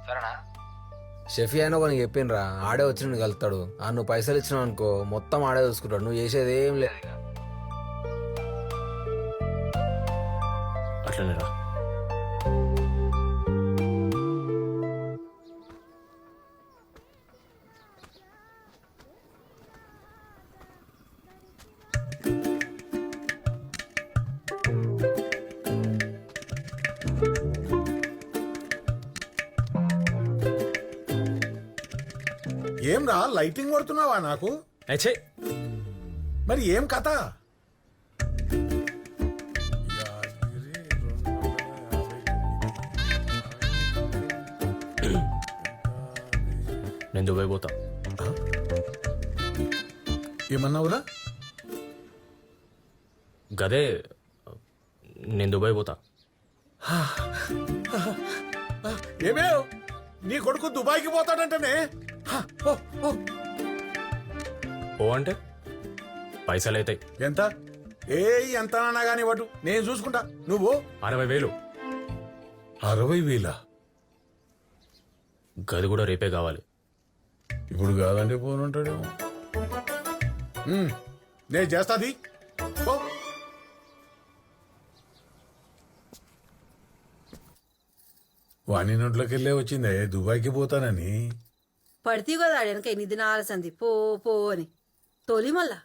సరేనా? షెఫీ అయినా ఒక నీకు చెప్పిండ్రా, ఆడే వచ్చి నేను కలుతాడు. నువ్వు పైసలు ఇచ్చినావు అనుకో మొత్తం ఆడే చూసుకుంటాడు. నువ్వు చేసేది ఏం లేదు ఇక. అట్లనే రా. ఏం రా లైటింగ్ కొడుతున్నావా నాకు? అచ్చే మరి ఏం కథ? నేను దుబాయ్ పోతా. ఏమన్నావురా? గదే నేను దుబాయ్ పోతా. ఏమే నీ కొడుకు దుబాయ్కి పోతాడంటనే? ఓ అంటే పైసలు అవుతాయి. ఎంత? ఎంత అన్నా గానీ వాటు నేను చూసుకుంటా. నువ్వు 60,000. 60,000? గది కూడా రేపే కావాలి. ఇప్పుడు కాదంటే పోనుంటాడేమో. నేను చేస్తాది. వాణి నోట్లోకి వెళ్ళే వచ్చిందే దుబాయ్కి పోతానని. పడితే కదా వెనక ఎన్ని దినాల సంది పో పో అని తోలి మళ్ళా.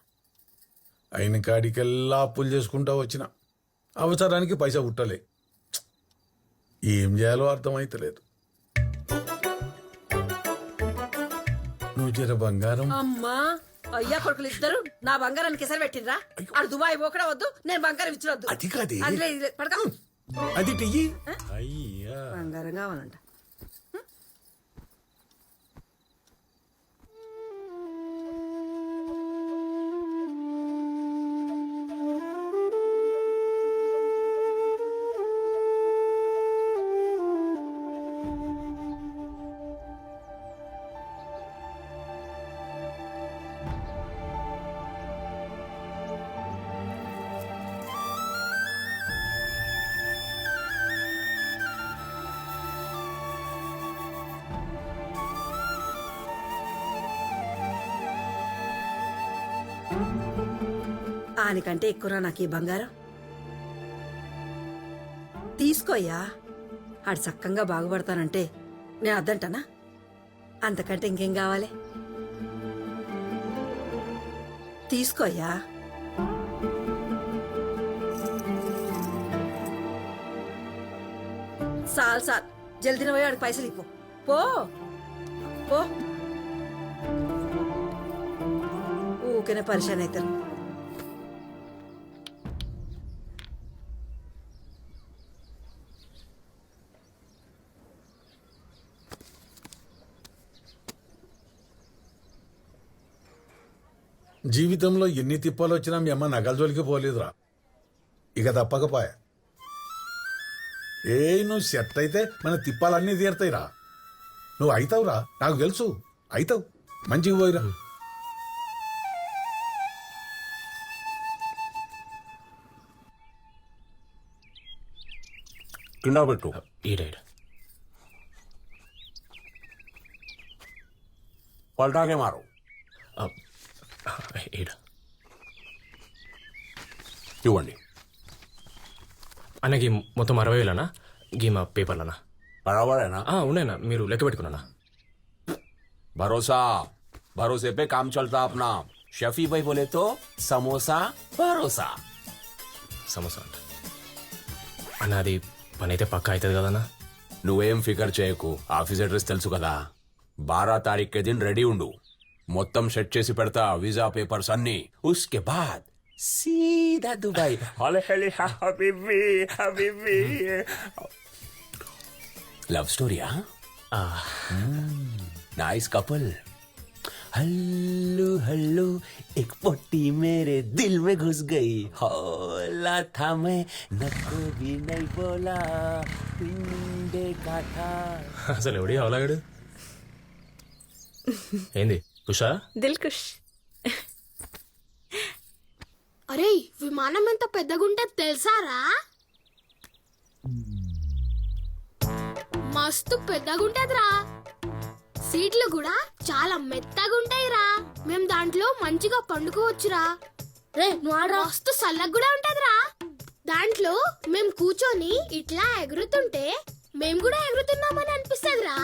అయిన కాడికెల్లా అప్పులు చేసుకుంటా వచ్చిన. అవసరానికి పైసా పుట్టలే. ఏం చేయాలో అర్థమైతలేదు. నువ్వు జర బంగారం. అమ్మా అయ్యా కొడుకులు ఇద్దరు నా బంగారానికి ఎసరు పెట్టిండ్రా. ఆడు దుబాయ్ పోకడా వద్దు, నేను బంగారం ఇచ్చినొద్దు. అది కాదే. పడక అది టియ్యి. అయ్యా బంగారం కావాలంట. ఆనికంటే ఎక్కువరా నాకు ఈ బంగారం. తీసుకోయ్యా, ఆడు చక్కంగా బాగుపడతానంటే నేను అద్దంటానా? అంతకంటే ఇంకేం కావాలి? తీసుకోయ్యా. సాల్ జల్దిన పోయి ఆడికి పైసలు ఇప్పు. పో పో, ఊకనే పరిశాన్ అవుతారు. జీవితంలో ఎన్ని తిప్పాలు వచ్చినా మీ అమ్మ నగల జోలికి పోలేదురా. ఇక తప్పకపోయా. నువ్వు సెట్ అయితే మన తిప్పాలన్నీ తీరుతాయిరా. నువ్వు అవుతావురా, నాకు తెలుసు అవుతావు. మంచిగా పోయిరా. కింద పెట్టు. ఈడేడ పల్టాకే మారు. ఈడ ఇవ్వండి. అన్నకి మొత్తం 60,000 గీ మా పేపర్లనా? बराबर है ना? ఉన్నాయన్నా, మీరు లెక్క పెట్టుకున్నా. भरोसा, भरोसे पे काम चलता अपना. शफी भाई बोले तो समोसा भरोसा. సమోసా అంట అన్న. అది పని అయితే పక్కా అవుతుంది కదన్నా? నువ్వేం ఫికర్ చేయకు. ఆఫీస్ అడ్రస్ తెలుసు కదా. 12 తారీఖు दिन రెడీ ఉండు. మొత్తం సెట్ చేసి పెడతా వీసా పేపర్స్ అన్ని. ఉస్కే బాద్ సీదా దుబాయ్. హబీబీ హబీబీ. లవ్ స్టోరీయా? Nice couple. हल्लू हल्लू एक पोटी मेरे दिल में घुस गई. होला था मैं नको भी नहीं बोला. पिंडे का था. అసలు ఎవడి అవలాగాడు? ఏంది కుషా? దిల్కుష్. అరే విమానం ఎంత పెద్దగుంటే తెలుసారా? మస్తు పెద్దగుంటదిరా. సీట్లు కూడా చాలా మెత్తగుంటాయిరా. మేం దాంట్లో మంచిగా పండుకోవచ్చురా. రే నువ్వు ఆడరా. మస్తు సల్లగా కూడా ఉంటదిరా. దాంట్లో మేం కూర్చొని ఇట్లా ఎగురుతుంటే మేం కూడా ఎగురుతున్నామని అనిపిస్తదిరా.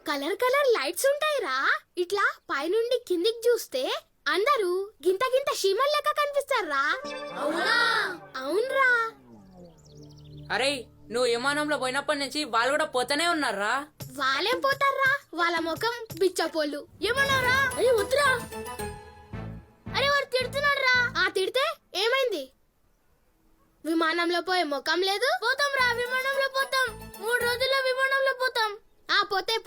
కలర్ కలర్ లైట్స్ ఉంటాయిరా. ఇట్లా పైనుండి కిందికి చూస్తే అందరూ గింత గింత షీమల్ లెక్క కనిపిస్తారా. అవునరా. అరే నువ్వు విమానంలో పోయినప్పటి నుంచి వాళ్ళు కూడా పోతానే ఉన్నారా? వాళ్ళేం పోతారా, వాళ్ళ ముఖం బిచ్చపోళ్ళు. ఏమన్నారా? అయ్యి వద్దురా. అరే వాడు తిడుతున్నాడు రా. ఆ తిడితే ఏమైంది? విమానంలో పోయే ముఖం లేదు. పోతాం రా, విమానంలో పోతాం. 3 రోజుల్లో విమానంలో పోతాం. ఆ పోతే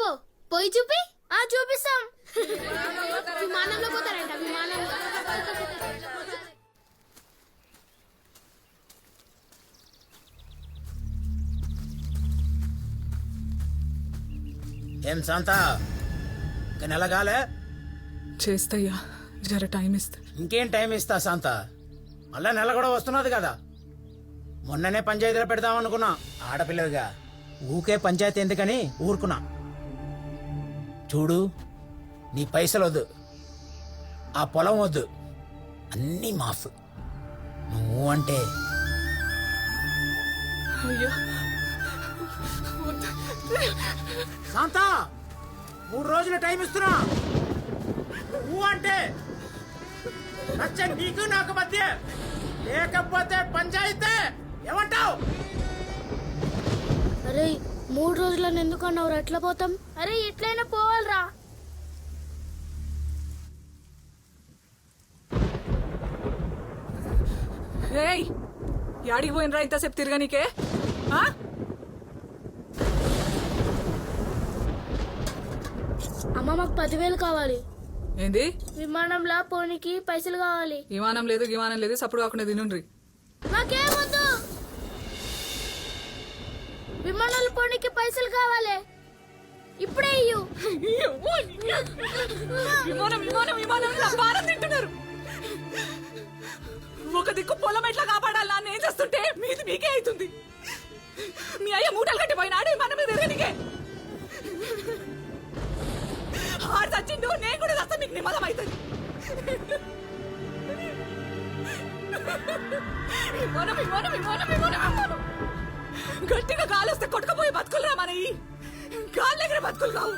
పోయి చూపి. ఆ చూపిస్తాం. విమానంలో పోతారంట, విమానంలో. ఏం శాంత ఇంక నెలగాలే? చేస్తయ్యా, జర టైం ఇస్తా. ఇంకేం టైం ఇస్తా శాంత, మళ్ళా నెల కూడా వస్తున్నది కదా. మొన్ననే పంచాయతీలో పెడదాం అనుకున్నా. ఆడపిల్లవిగా ఊకే పంచాయతీ ఎందుకని ఊరుకున్నా. చూడు, నీ పైసలు వద్దు, ఆ పొలం వద్దు, అన్నీ మాఫ్. నువ్వు అంటే అయ్యా శాంత 3 రోజులు టైం ఇస్తున్నా. నువ్వు అంటే నచ్చ నీకు నాకు మధ్య, లేకపోతే పంచాయతీ. ఏమంటావు? అరే 3 రోజులను ఎందుకు అన్నావు? ఎట్లా పోతాం? అరే ఎట్లయినా పోవాలరా. ఏయ్, యాడికి పోయినరా ఇంతసేపు తిరగనీకే? ఆ? అమ్మ మాకు 10,000 కావాలి. ఏంది? విమానంలో పోనీకి పైసలు కావాలి. విమానం లేదు విమానం లేదు, సప్పుడు కాకుండా తినుండ్రి. నాకేమొద్దు, విమానాలు పోనీకి పైసలు కావాలి. ఇప్పుడే ఇయ్యు. విమానం విమానం విమానం భారం తింటున్నారు. ఒక దిక్కు పొలం ఎట్లా కాపాడాలా అని ఏం చేస్తుంటే మీది మీకే అవుతుంది. మీ అయ్య మూటలు కట్టిపోయినాడు మన మీద ఎరగనికే. ఆడు చచ్చిండు, నేను కూడా చస్తా, మీకు నిమ్మలం అవుతుంది. విమానం విమానం విమానం విమానం విమానం. గట్టిగా గాలిస్తే కొట్టుకుపోయి బతుకులరా మనవి. గాలి దగ్గర బతుకులు కావు.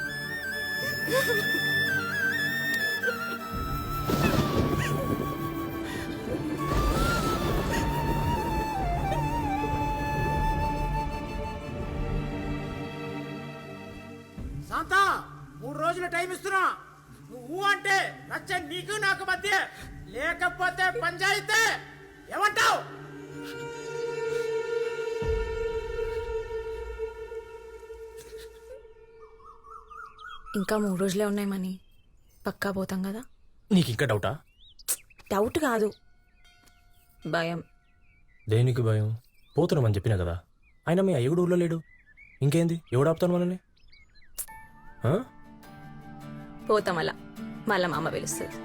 శాంత 3 రోజులు టైం ఇస్తున్నా. నువ్వు అంటే నచ్చ నీకు నాకు మధ్య, లేకపోతే పంచాయతీ. ఏమంటావు? ఇంకా 3 రోజులే ఉన్నాయి మనీ. పక్కా పోతాం కదా? నీకు ఇంకా డౌటా? డౌట్ కాదు, భయం. దేనికి భయం? పోతున్నామని చెప్పినా కదా. అయినా మీ అయ్య కూడా ఊళ్ళో లేడు. ఇంకేంది, ఎవడు ఆపుతాను మనల్ని? ఆ? పోతాం అలా, మళ్ళా మా అమ్మ పిలుస్తుంది.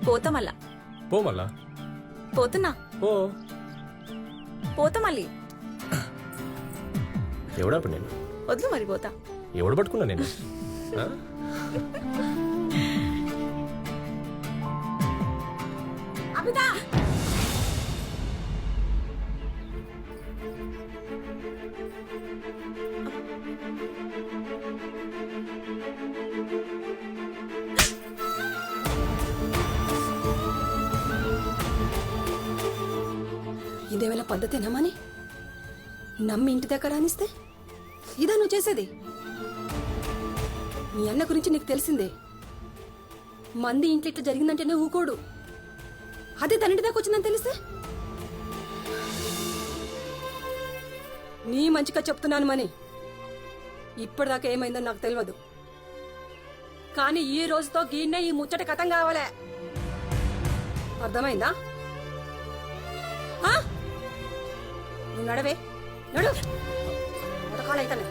పోతాం అలా. పో మళ్ళా. పోతున్నా. ఓ పోతా మళ్ళీ. ఎవడాపు నేను? వద్దు మరి, పోతా. ఎవడు పట్టుకున్నా నేను? ఆ? అమితా, ఇదేవేళ పద్ధతేనమ్మని నమ్మి ఇంటి దగ్గర అనిస్తే ఇదా నువ్వు చేసేది? మీ అన్న గురించి నీకు తెలిసిందే. మంది ఇంట్లో ఇట్లా జరిగిందంటేనే ఊకోడు. అదే తన ఇంటి దాకా వచ్చిందని తెలిస్తే? నీ మంచిగా చెప్తున్నాను మని. ఇప్పటిదాకా ఏమైందో నాకు తెలియదు, కానీ ఈ రోజుతో గీన్నే ఈ ముచ్చట కథం కావాలే. అర్థమైందా? నువ్వు నడవే, నడు. ఉదకాలైతానే.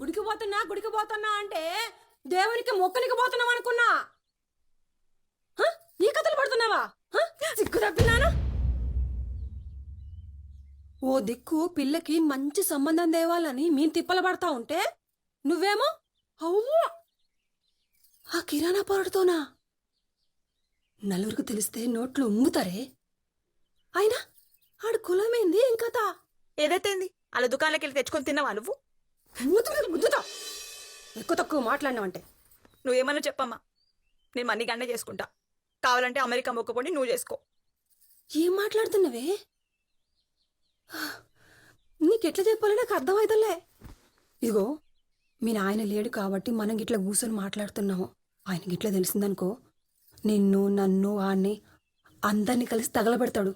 గుడికి పోతున్నా అంటే దేవునికి మొక్కనికి పోతున్నావు అనుకున్నా. హ? ఈ కథలు పడుతున్నావా? హ? సిగ్గు తప్పినాను. ఓ దిక్కు పిల్లకి మంచి సంబంధం తేవాలని మేము తిప్పలు పడతా ఉంటే నువ్వేమో అవ్వా ఆ కిరాణా పొరడుతోనా? నలుగురికి తెలిస్తే నోట్లు ఉమ్ముతారే. అయినా ఆడు కులమైంది ఏం కథ? ఏదైతేంది అలా దుకాణంలోకి వెళ్ళి తెచ్చుకొని తిన్నావా నువ్వు? గుద్దుతా ఎక్కువ తక్కువ మాట్లాడినావంటే. నువ్వేమన్నా చెప్పమ్మా, నేను మనీ గండే చేసుకుంటా. కావాలంటే అమెరికా మొక్కుకొని నువ్వు చేసుకో. ఏం మాట్లాడుతున్నావే? నీకెట్లా చెప్పాలో నాకు అర్థమైతలే. ఇదిగో మీ నాయన లేడు కాబట్టి మనం గిట్లా కూర్చొని మాట్లాడుతున్నాము. ఆయన గిట్లా తెలిసిందనుకో నిన్ను నన్ను వాణ్ణి అందరినీ కలిసి తగలబెడతాడు.